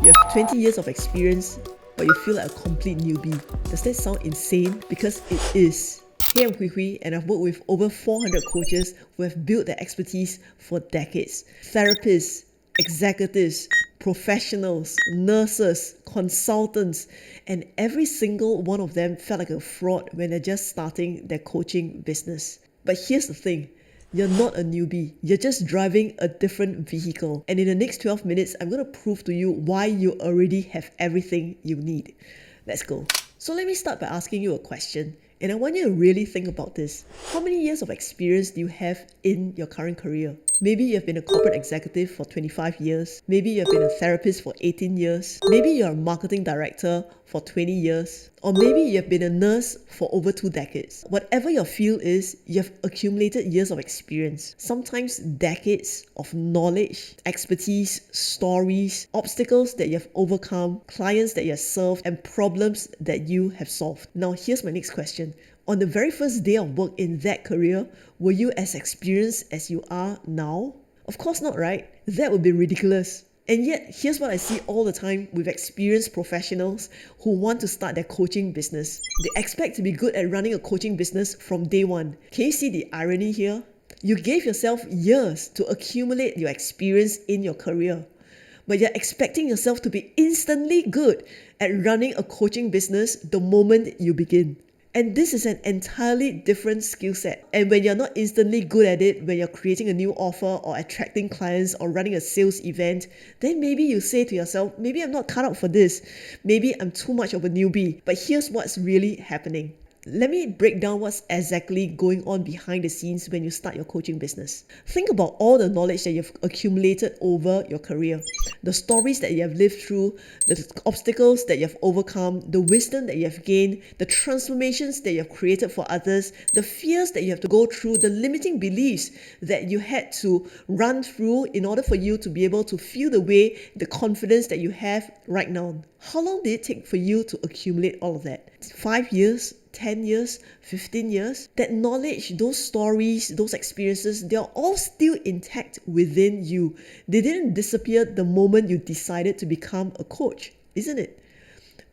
You have 20 years of experience, but you feel like a complete newbie. Does that sound insane? Because it is. Hey, I'm Hui Hui, and I've worked with over 400 coaches who have built their expertise for decades. Therapists, executives, professionals, nurses, consultants, and every single one of them felt like a fraud when they're just starting their coaching business. But here's the thing. You're not a newbie. You're just driving a different vehicle. And in the next 12 minutes, I'm going to prove to you why you already have everything you need. Let's go. So let me start by asking you a question. And I want you to really think about this. How many years of experience do you have in your current career? Maybe you've been a corporate executive for 25 years. Maybe you've been a therapist for 18 years. Maybe you're a marketing director for 20 years. Or maybe you've been a nurse for over 2 decades. Whatever your field is, you've accumulated years of experience. Sometimes decades of knowledge, expertise, stories, obstacles that you've overcome, clients that you've served, and problems that you have solved. Now, here's my next question. On the very first day of work in that career, were you as experienced as you are now? Of course not, right? That would be ridiculous. And yet, here's what I see all the time with experienced professionals who want to start their coaching business. They expect to be good at running a coaching business from day one. Can you see the irony here? You gave yourself years to accumulate your experience in your career, but you're expecting yourself to be instantly good at running a coaching business the moment you begin. And this is an entirely different skill set. And when you're not instantly good at it, when you're creating a new offer or attracting clients or running a sales event, then maybe you say to yourself, maybe I'm not cut out for this. Maybe I'm too much of a newbie. But here's what's really happening. Let me break down what's exactly going on behind the scenes when you start your coaching business. Think about all the knowledge that you've accumulated over your career, the stories that you have lived through, the obstacles that you've overcome, the wisdom that you have gained, the transformations that you have created for others, the fears that you have to go through, the limiting beliefs that you had to run through in order for you to be able to feel the confidence that you have right now. How long did it take for you to accumulate all of that? 5 years? 10 years, 15 years, that knowledge, those stories, those experiences, they're all still intact within you. They didn't disappear the moment you decided to become a coach, isn't it?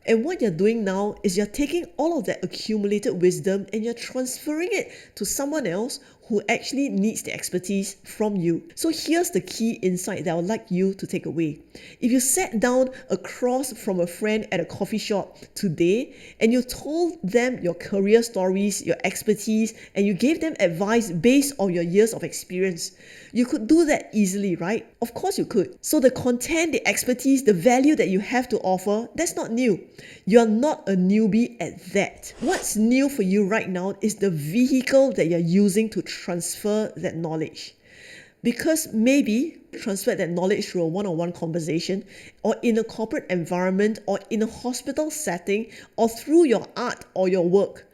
And what you're doing now is you're taking all of that accumulated wisdom and you're transferring it to someone else who actually needs the expertise from you. So here's the key insight that I would like you to take away. If you sat down across from a friend at a coffee shop today and you told them your career stories, your expertise, and you gave them advice based on your years of experience, you could do that easily, right? Of course you could. So the content, the expertise, the value that you have to offer, that's not new. You're not a newbie at that. What's new for you right now is the vehicle that you're using to transfer that knowledge. Because maybe transfer that knowledge through a one-on-one conversation or in a corporate environment or in a hospital setting or through your art or your work.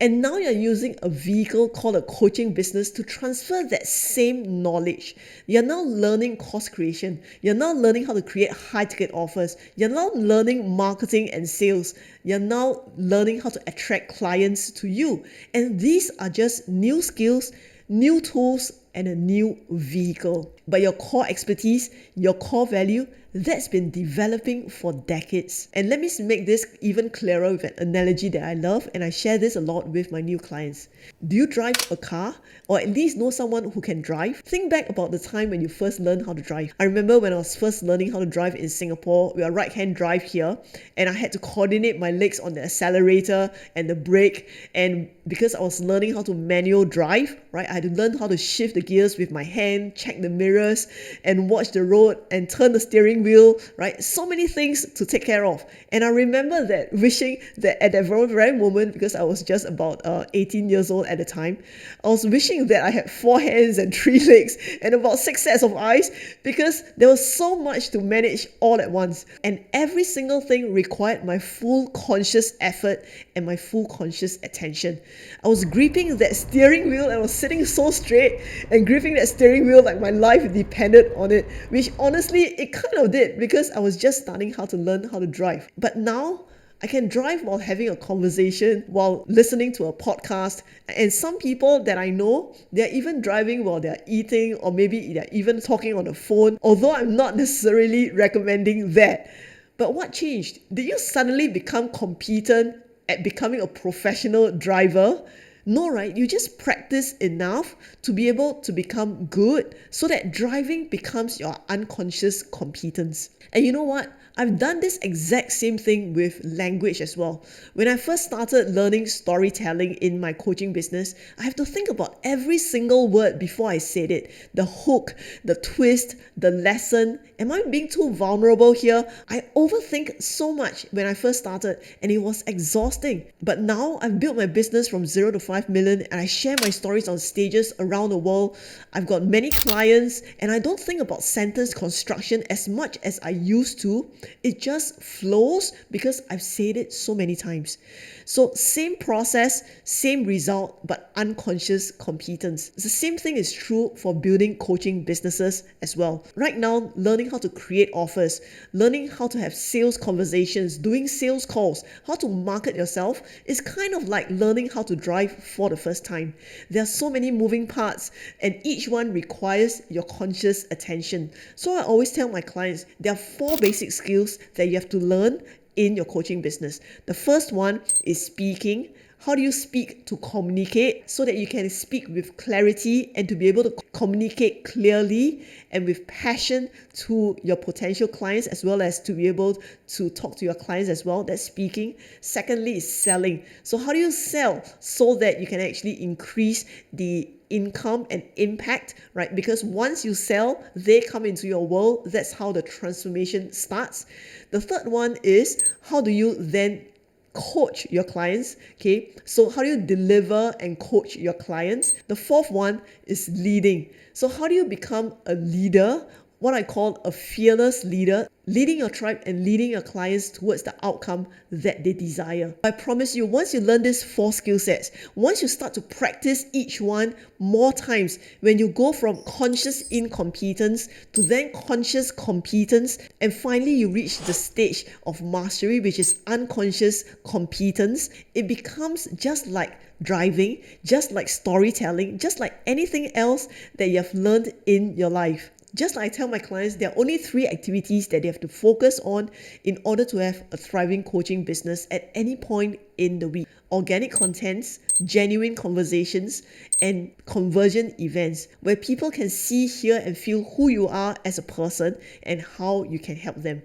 And now you're using a vehicle called a coaching business to transfer that same knowledge. You're now learning course creation. You're now learning how to create high-ticket offers. You're now learning marketing and sales. You're now learning how to attract clients to you. And these are just new skills, new tools, and a new vehicle. But your core expertise, your core value, that's been developing for decades. And let me make this even clearer with an analogy that I love, and I share this a lot with my new clients. Do you drive a car, or at least know someone who can drive? Think back about the time when you first learned how to drive. I remember when I was first learning how to drive in Singapore, we are right-hand drive here, and I had to coordinate my legs on the accelerator and the brake, and because I was learning how to manual drive, right, I had to learn how to shift the gears with my hand, check the mirrors, and watch the road, and turn the steering wheel, right? So many things to take care of. And I remember that wishing that at that very moment, because I was just about 18 years old at the time, I was wishing that I had 4 hands and 3 legs and about 6 sets of eyes, because there was so much to manage all at once. And every single thing required my full conscious effort and my full conscious attention. I was gripping that steering wheel and I was sitting so straight and gripping that steering wheel like my life depended on it, which honestly, it kind of did, because I was just starting how to learn how to drive. But now I can drive while having a conversation, while listening to a podcast. And some people that I know, they're even driving while they're eating, or maybe they're even talking on the phone, although I'm not necessarily recommending that. But what changed? Did you suddenly become competent at becoming a professional driver? No, right? You just practice enough to be able to become good so that driving becomes your unconscious competence. And you know what? I've done this exact same thing with language as well. When I first started learning storytelling in my coaching business, I have to think about every single word before I said it. The hook, the twist, the lesson. Am I being too vulnerable here? I overthink so much when I first started, and it was exhausting. But now I've built my business from 0 to 5 million, and I share my stories on stages around the world. I've got many clients, and I don't think about sentence construction as much as I used to. It just flows because I've said it so many times. So same process, same result, but unconscious competence. The same thing is true for building coaching businesses as well. Right now, learning how to create offers, learning how to have sales conversations, doing sales calls, how to market yourself is kind of like learning how to drive for the first time. There are so many moving parts, and each one requires your conscious attention. So I always tell my clients there are 4 basic skills that you have to learn in your coaching business. The first one is speaking. How do you speak to communicate so that you can speak with clarity and to be able to communicate clearly and with passion to your potential clients, as well as to be able to talk to your clients as well? That's speaking. Secondly is selling. So how do you sell so that you can actually increase the income and impact, right? Because once you sell, they come into your world. That's how the transformation starts. The third one is how do you then coach your clients? Okay, so how do you deliver and coach your clients? The fourth one is leading. So how do you become a leader? What I call a fearless leader, leading your tribe and leading your clients towards the outcome that they desire. I promise you, once you learn these 4 skill sets, once you start to practice each one more times, when you go from conscious incompetence to then conscious competence, and finally you reach the stage of mastery, which is unconscious competence, it becomes just like driving, just like storytelling, just like anything else that you have learned in your life. Just like I tell my clients, there are only 3 activities that they have to focus on in order to have a thriving coaching business at any point in the week: organic contents, genuine conversations, and conversion events where people can see, hear, and feel who you are as a person and how you can help them.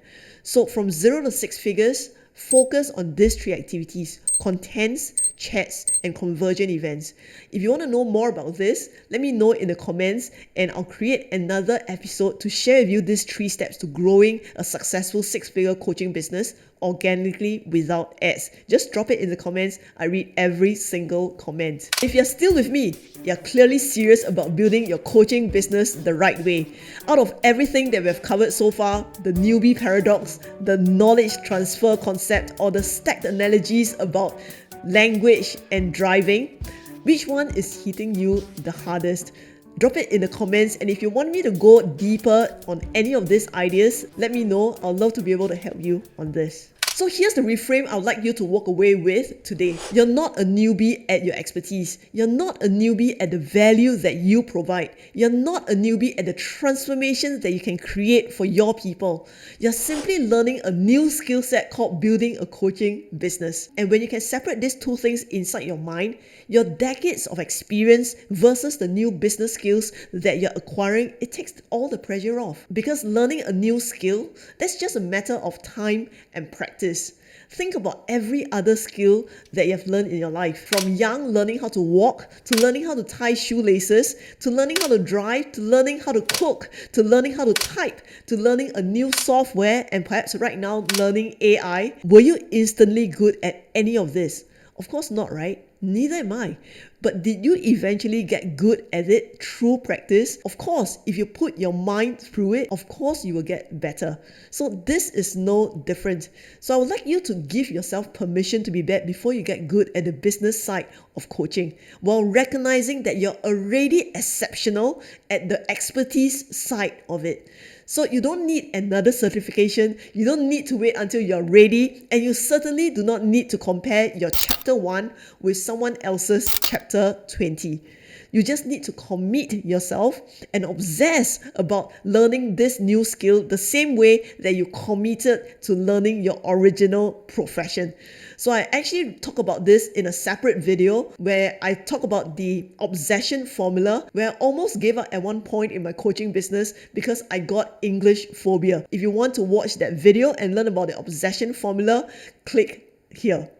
So from 0 to 6 figures, focus on these 3 activities: contents, chats, and conversion events. If you want to know more about this, let me know in the comments, and I'll create another episode to share with you these 3 steps to growing a successful 6-figure coaching business organically without ads. Just drop it in the comments. I read every single comment. If you're still with me, you're clearly serious about building your coaching business the right way. Out of everything that we've covered so far, the newbie paradox, the knowledge transfer concept, or the stacked analogies about language and driving, which one is hitting you the hardest? Drop it in the comments, and if you want me to go deeper on any of these ideas, let me know. I'll love to be able to help you on this. So here's the reframe I would like you to walk away with today. You're not a newbie at your expertise. You're not a newbie at the value that you provide. You're not a newbie at the transformation that you can create for your people. You're simply learning a new skill set called building a coaching business. And when you can separate these 2 things inside your mind, your decades of experience versus the new business skills that you're acquiring, it takes all the pressure off. Because learning a new skill, that's just a matter of time and practice. Think about every other skill that you have learned in your life. From young, learning how to walk, to learning how to tie shoelaces, to learning how to drive, to learning how to cook, to learning how to type, to learning a new software, and perhaps right now learning AI. Were you instantly good at any of this? Of course not, right? Neither am I. But did you eventually get good at it through practice? Of course, if you put your mind through it, of course you will get better. So this is no different. So I would like you to give yourself permission to be bad before you get good at the business side of coaching, while recognizing that you're already exceptional at the expertise side of it. So you don't need another certification, you don't need to wait until you're ready, and you certainly do not need to compare your chapter 1 with someone else's chapter 20. You just need to commit yourself and obsess about learning this new skill the same way that you committed to learning your original profession. So I actually talk about this in a separate video where I talk about the obsession formula, where I almost gave up at one point in my coaching business because I got English phobia. If you want to watch that video and learn about the obsession formula, click here.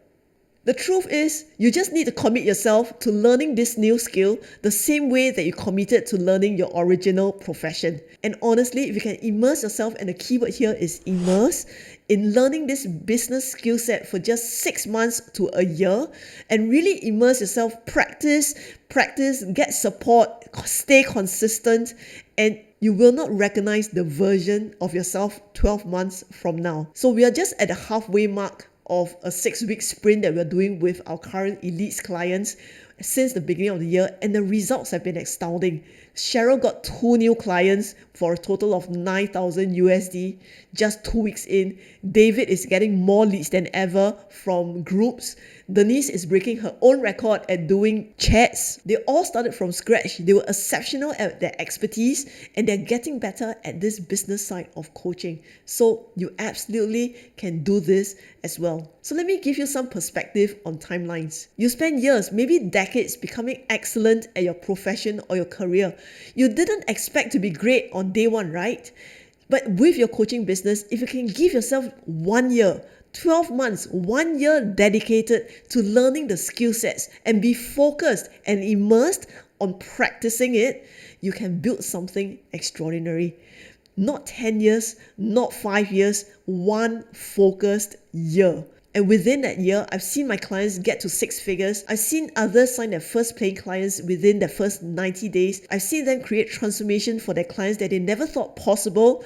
The truth is, you just need to commit yourself to learning this new skill the same way that you committed to learning your original profession. And honestly, if you can immerse yourself, and the keyword here is immerse, in learning this business skill set for just 6 months to a year, and really immerse yourself, practice, get support, stay consistent, and you will not recognize the version of yourself 12 months from now. So we are just at the halfway mark of a 6-week sprint that we're doing with our current elites clients since the beginning of the year, and the results have been astounding. Cheryl got 2 new clients for a total of 9,000 USD just 2 weeks in. David is getting more leads than ever from groups. Denise is breaking her own record at doing chats. They all started from scratch. They were exceptional at their expertise, and they're getting better at this business side of coaching. So you absolutely can do this as well. So let me give you some perspective on timelines. You spend years, maybe decades, becoming excellent at your profession or your career. You didn't expect to be great on day one, right? But with your coaching business, if you can give yourself 1 year, 12 months, 1 year dedicated to learning the skill sets and be focused and immersed on practicing it, you can build something extraordinary. Not 10 years, not 5 years, 1 focused year. And within that year, I've seen my clients get to 6 figures. I've seen others sign their first paying clients within their first 90 days. I've seen them create transformation for their clients that they never thought possible.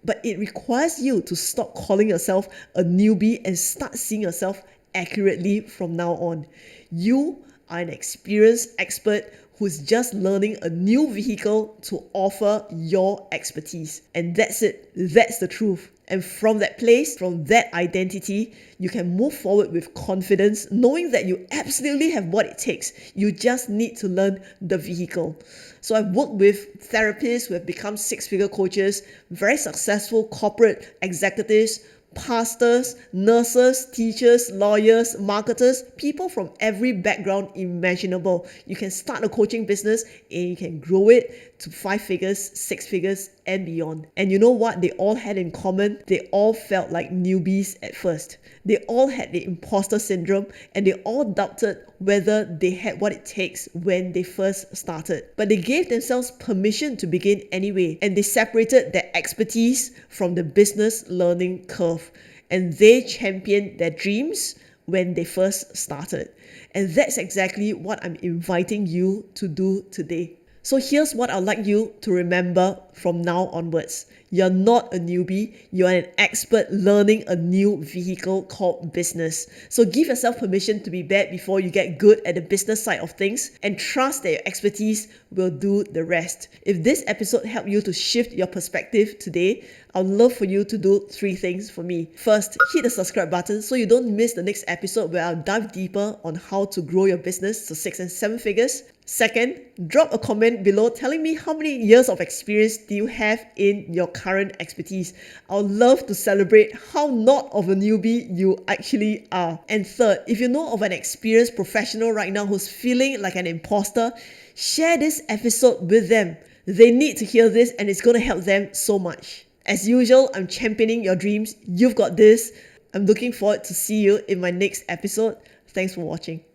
But it requires you to stop calling yourself a newbie and start seeing yourself accurately from now on. You are an experienced expert who's just learning a new vehicle to offer your expertise. And that's it. That's the truth. And from that place, from that identity, you can move forward with confidence, knowing that you absolutely have what it takes. You just need to learn the vehicle. So I've worked with therapists who have become 6-figure coaches, very successful corporate executives, pastors, nurses, teachers, lawyers, marketers, people from every background imaginable. You can start a coaching business and you can grow it to 5 figures, 6 figures, and beyond. And you know what they all had in common? They all felt like newbies at first. They all had the imposter syndrome, and they all doubted whether they had what it takes when they first started. But they gave themselves permission to begin anyway, and they separated their expertise from the business learning curve, and they championed their dreams when they first started. And that's exactly what I'm inviting you to do today. So here's what I'd like you to remember from now onwards. You're not a newbie. You're an expert learning a new vehicle called business. So give yourself permission to be bad before you get good at the business side of things, and trust that your expertise will do the rest. If this episode helped you to shift your perspective today, I'd love for you to do 3 things for me. First, hit the subscribe button so you don't miss the next episode where I'll dive deeper on how to grow your business to 6 and 7 figures. Second, drop a comment below telling me how many years of experience do you have in your current expertise. I would love to celebrate how not of a newbie you actually are. And third, if you know of an experienced professional right now who's feeling like an imposter, share this episode with them. They need to hear this, and it's going to help them so much. As usual, I'm championing your dreams. You've got this. I'm looking forward to see you in my next episode. Thanks for watching.